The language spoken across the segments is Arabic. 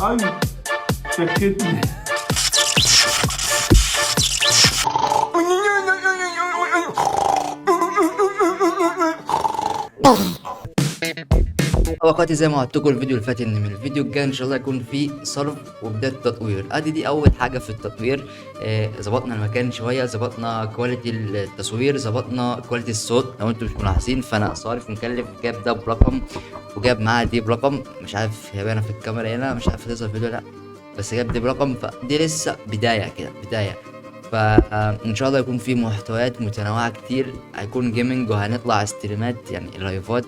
ايوه شكتني. وقتي زي ما وعدتكم الفيديو اللي فات ان من الفيديو الجاي ان شاء الله يكون فيه صرف وبدايه تطوير. دي اول حاجه في التطوير. ظبطنا المكان شويه، ظبطنا كواليتي التصوير، ظبطنا كواليتي الصوت. لو انتم مش ملاحظين فانا صارف مكلف، جاب ده برقم وجاب معاه دي برقم. مش عارف هي باينه في الكاميرا هنا، مش عارف هتظهر الفيديو لا، بس جاب دي برقم. فدي لسه بدايه كده، بدايه. فان شاء الله يكون في محتويات متنوعه كتير، هيكون جيمنج وهنطلع ستريمات يعني لايفات.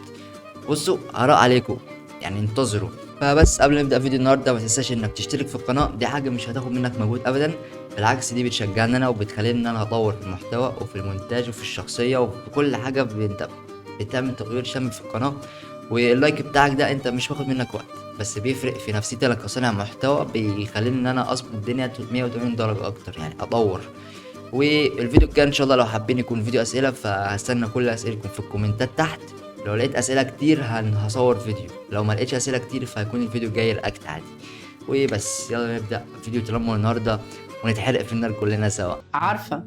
بصوا هراء عليكم يعني، انتظروا. فبس قبل ما نبدا فيديو النهارده ما تنساش انك تشترك في القناه، دي حاجه مش هتاخد منك مجهود ابدا، بالعكس دي بتشجعني انا وبتخليني ان انا اطور في المحتوى وفي المونتاج وفي الشخصيه وفي كل حاجه. انت بتعمل تغيير شامل في القناه، واللايك بتاعك ده انت مش واخد منك وقت، بس بيفرق في نفسيتي انا كصانع محتوى، بيخليني ان انا اظبط الدنيا 380 درجه اكتر، يعني اطور. والفيديو الجاي ان شاء الله لو حابين يكون فيديو اسئله، فهستنى كل اسئلتكم في الكومنتات تحت. لو لقيت اسئله كتير هصور فيديو، لو ما لقيتش اسئله كتير فهيكون الفيديو الجاي رياكت عادي. وبس يلا نبدا فيديو تنمر النهارده ونتحرق في النار كلنا سوا. عارفة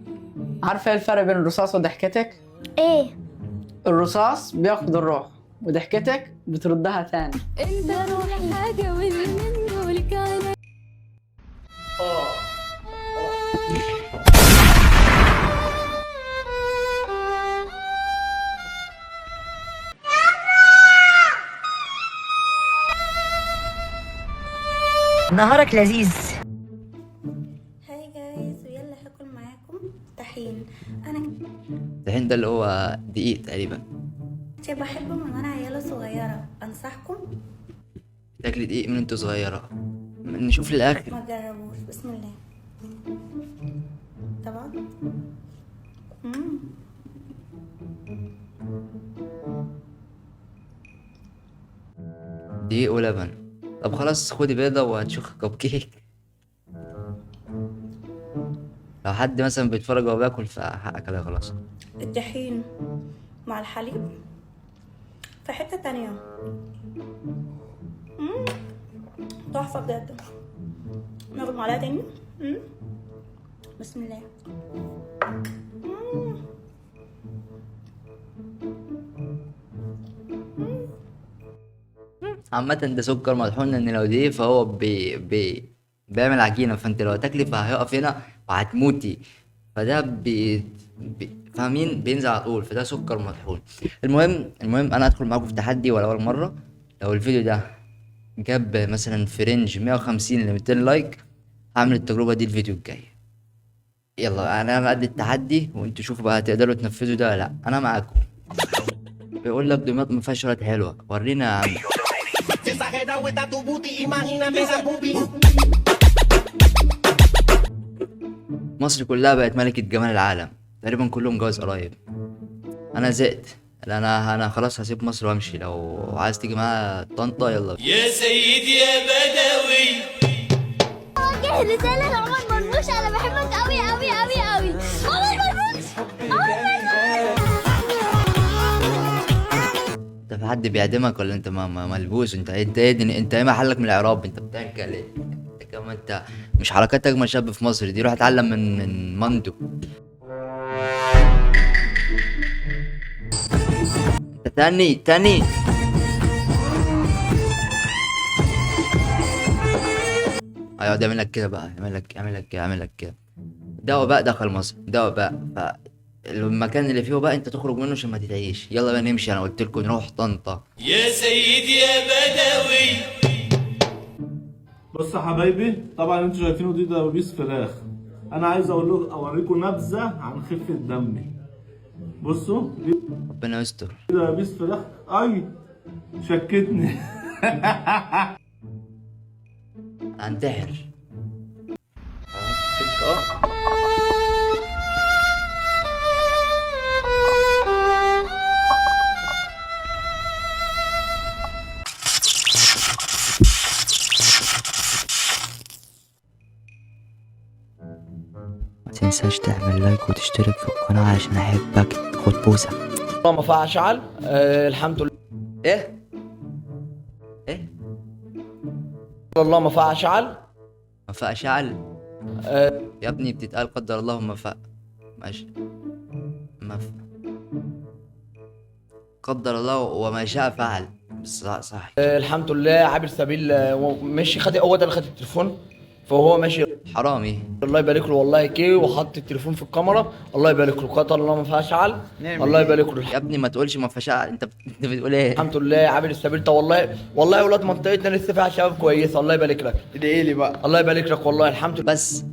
ايه الفرق بين الرصاص وضحكتك؟ ايه؟ الرصاص بياخد الروح وضحكتك بتردها تاني. انت روحي حاجة من دول كان. نهارك لذيذ. هاي جايز ويلا هاكل معاكم طحين. انا الحين ده اللي هو دقيق تقريبا. كنت بحبه من وانا عيالة صغيرة، انصحكم تاكل دقيق من انت صغيره، نشوف للاخر. ما تجربوش. بسم الله. طبعا دقيق ولبن. طب خلاص خدي بيضه وهتشوف كب كيك. لو حد مثلا بيتفرج وهو بياكل فحقك عليه خلاص. الطحين مع الحليب في حتة تانية. تحفة بجد. ناخد معلقة تاني. بسم الله. عامة ده سكر مطحون، ان لو دي فهو بيعمل عجينة، فانت لو هتاكلي فهيقف هنا وهتموتي. فده فاهمين بينزل على طول، فده سكر مطحون. المهم انا ادخل معاكم في تحدي ولا اول مرة. لو الفيديو ده جاب مثلا في رينج 150 ل 200 لايك هعمل التجربة دي الفيديو الجاي. يلا انا قد التحدي، وانتوا شوفوا بقى هتقدروا تنفذوا ده ولا لا. انا معاكم. بيقول لك دمياط ما فيهاش شوية حلوة، ورينا يا عم. مصر كلها بقت ملكة جمال العالم، تقريبا كلهم جواز قرايب. انا زهقت، انا خلاص هسيب مصر وامشي. لو عايز تيجي معايا طنطا يلا. يا سيدي يا بدوي. وجه رسالة لعمر مرموش، انا بحبك قوي قوي قوي قوي. عمر مرموش، عمر مرموش. انت في حد بيعدمك ولا انت ملبوس؟ انت ايه محلك من الاعراب؟ انت بتاكل ايه؟ انت كمان انت مش حركات اجمل شاب في مصر دي؟ روح اتعلم من مندو. انت تاني هيقعد يعمل لك كده بقى، يعمل لك كده. ده وباء دخل مصر، ده وباء. المكان اللي فيه بقى انت تخرج منه عشان ما تتعيش. يلا بقى نمشي، انا قلت لكم نروح طنطا. يا سيدي يا بدوي. بص يا حبايبي، طبعا انتوا شايفينه دي دبابيس فراخ. انا عايز اوريكم نبذه عن خفه دمي. بصوا دي ربنا يستر. دبابيس فراخ. اي شكتني. هنتحر. متنساش تعمل لايك وتشترك في القناة عشان احبك. خد بوسة. ما فعل. الحمد لله. ايه الله ما فيها اشعل. ما فاء شعل. يا ابني بتتقال قدر الله ما فاء. ماشي. ما ف... قدر الله وما شاء فعل. بس صح. الحمد لله عابر سبيل. ماشي خد هو ده اللي خد التليفون فهو ماشي. حرامي. الله يبارك له والله كي وحط التليفون في الكاميرا. الله يبارك له قدر الله ما فيها اشعل. الله يبارك له. يا ابني ما تقولش ما فيهاش عقل. انت بتقول ايه؟ الحمد لله عابر السبيل ده والله اولاد منطقتنا لسه فيها شباب كويسه. الله يبارك لك. ادعي لي بقى. الله يبارك لك والله الحمد لله.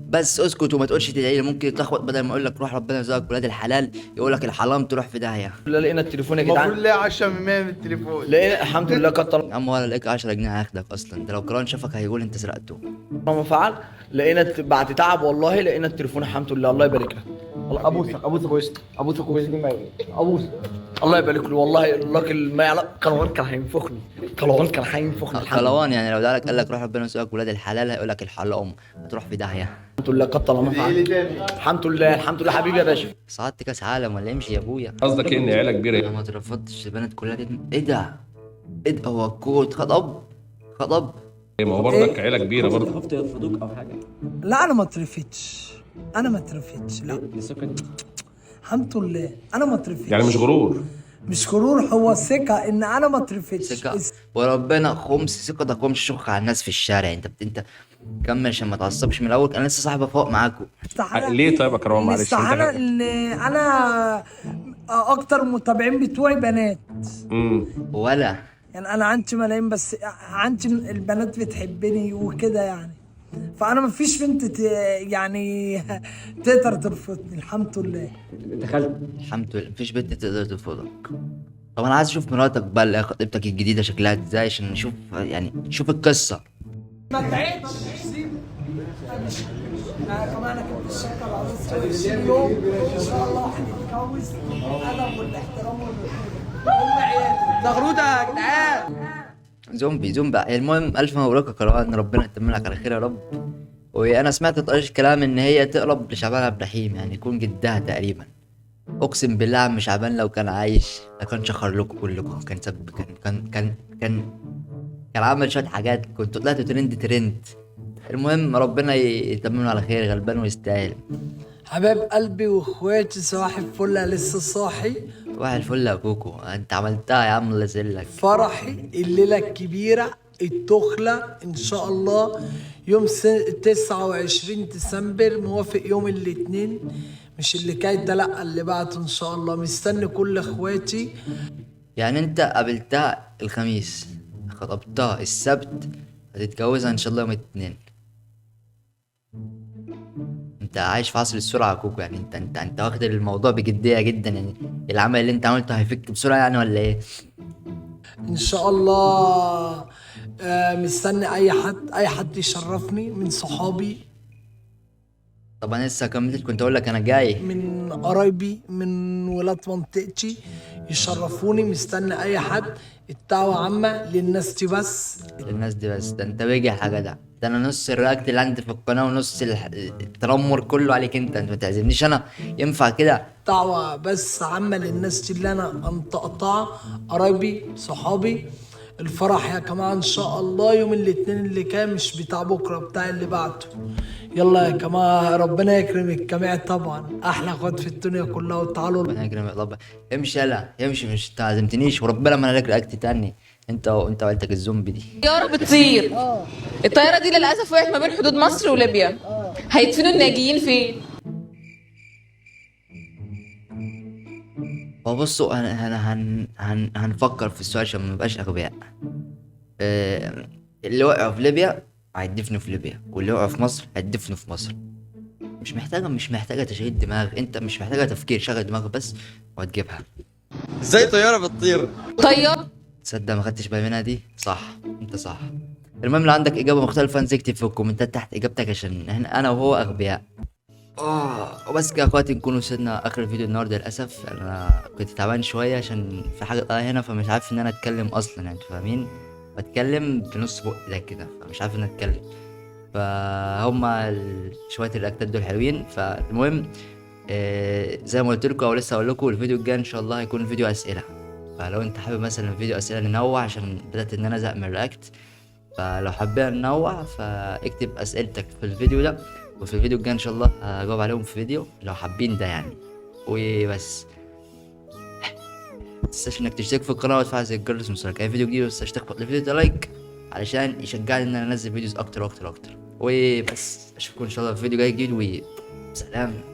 بس اسكت وما تقولش تدعي لي. ممكن تلخبط بدل ما اقول لك روح ربنا يرزقك ولاد الحلال يقول لك الحرام تروح في داهيه. لقينا التليفون يا جدعان. المفروض ليه 10 من التليفون. لقينا الحمد لله كتر يا عم ولا لقيك 10 جنيه هياخدك اصلا. ده لو كران شافك هيقول انت سرقته. ما فعل. لقينا بعد تعب والله لقينا التليفون الحمد لله. الله يبارك لك. ابوسك كويس. ابوسك. الله يبارك له والله الراجل ما يعلم. كان هينفخني. قلوان يعني لو دعلك قال لك روح ربنا يرزقك ولاد الحلال هيقول لك الحرام هتروح في داهيه. الحمد لله كتر الله ما فعل. الحمد لله حبيبي يا باشا. صعدت كاس عالم ولا امشي يا ابويا. قصدك ايه ان عيله كبيره؟ انا ما اترفضتش البنات كلها دي. ايه ده هو الكوت خطب. ما هو برضك عيله كبيره برضه. خفت يرفضوك او حاجه؟ لا انا ما اترفدتش. لا الحمد لله انا ما اترفدتش. يعني مش غرور هو ثقه ان انا ما اترفدتش. ثقة وربنا خمس ثقتك ومش شخ على الناس في الشارع. انت كمل عشان ما تعصبش من الاول. انا لسه صاحبك فوق معاكم. ليه طيب يا كرام معلش؟ استحالة ان انا اكتر متابعين بتوعي بنات. ولا يعني انا عندي ملايين بس عندي البنات بتحبني وكده يعني. فانا مفيش بنت يعني تقدر ترفضني الحمد لله. دخلت الحمد لله مفيش بنت تقدر ترفضك. طب انا عايز اشوف مراتك بقى اللي خطيبتك الجديده شكلها ازاي عشان نشوف القصه. ما تعيدش سيب. كمان انا كنت الشركه العروسه 20 يوم ان شاء الله هنتجوز بالادب والاحترام والرجوله. عيالي زغروطه يا جدعان. زومبي المهم الف مبروك يا كروان. ربنا يتمم لك على خير يا رب. وانا سمعت طريقة كلام ان هي تقرب لشعبان عبد الرحيم يعني يكون جدها تقريبا. اقسم بالله عم شعبان لو كان عايش ما كان شخر لكم كلكم. كان عمل شويه حاجات كنتوا طلعتوا ترند. المهم ربنا يتمم على خير. غلبان ويستاهل. حبايب قلبي واخواتي صباح الفل. لسه صاحي. صباح الفل يا كوكو. انت عملتها يا عم الله يسلك. فرحي الليله الكبيره التخلة ان شاء الله يوم 29 ديسمبر موافق يوم الاثنين. مش اللي جاي ده لا اللي بعده ان شاء الله. مستني كل اخواتي. يعني انت قابلتها الخميس خطبتها السبت هتتجوزها ان شاء الله يوم الاثنين. انت عايش في عصر السرعه يا كوكو. يعني انت واخد الموضوع بجديه جدا. يعني العمل اللي انت عملته هيفك بسرعه يعني ولا ايه؟ ان شاء الله. مستني اي حد يشرفني من صحابي. طب انا لسه كملت كنت اقول لك انا جاي من قرايبي من ولاد منطقتي يشرفوني. مستني اي حد. الدعوه عامه للناس دي بس. ده انت بجح يا جدع. ده انا نص الرياكت اللي عندي في القناه ونص التنمر كله عليك انت ما تعزمنيش انا. ينفع كده؟ دعوه بس عامه للناس دي اللي انا انتقطع قرايبي صحابي. الفرح يا جماعه ان شاء الله يوم الاثنين اللي كان مش بتاع بكره بتاع اللي بعده. يلا يا جماعه ربنا يكرم الجميع طبعا. احلى اخوات في الدنيا كلها وتعالوا. ربنا يكرمك. طب امشي يلا امشي. مش انت عزمتنيش وربنا ما انا لك رياكت تاني. انت وعيلتك الزومبي دي. طيارة بتطير. الطيارة دي للأسف وقعت ما بين حدود مصر وليبيا. هيدفنوا الناجيين فين؟ بصوا هنفكر في السؤال عشان ما نبقاش اغبياء. اللي وقعوا في ليبيا هيدفنوا في ليبيا واللي وقعوا في مصر هيدفنوا في مصر. مش محتاجه تشغيل دماغ. انت مش محتاجه تفكير. شغل دماغك بس وهتجيبها. ازاي طياره بتطير؟ طيارة. تصدق ما خدتش بالي منها دي. صح انت صح. المهم لو عندك اجابه مختلفه انزل اكتب في الكومنتات تحت اجابتك عشان انا وهو اغبياء. وبس كده يا اخواتي نكون وصلنا اخر الفيديو النهارده. للاسف انا كنت تعبان شويه عشان في حاجه هنا فمش عارف ان انا اتكلم اصلا. يعني فاهمين بتكلم بنص بق ده كده فمش عارف ان انا اتكلم. فهم شويه الرياكتات دول حلوين. فالمهم زي ما قلت لكم او لسه هقول لكم الفيديو الجاي ان شاء الله هيكون فيديو اسئله. فلو انت حابب مثلا فيديو اسئله ننوع عشان بدات ان انا ازهق من الرياكت فلو حابين ننوع فاكتب اسئلتك في الفيديو ده، وفي الفيديو الجاي ان شاء الله هجاوب عليهم في فيديو لو حابين ده يعني. وبس متنساش انك تشترك في القناه وتفعل زر الجرس لمصلحة اي فيديو جديد، ومتنساش تخبط الفيديو ده لايك علشان يشجعني ان انا انزل فيديوز اكتر واكتر واكتر. وبس اشوفكم ان شاء الله في فيديو جاي جديد، وسلام.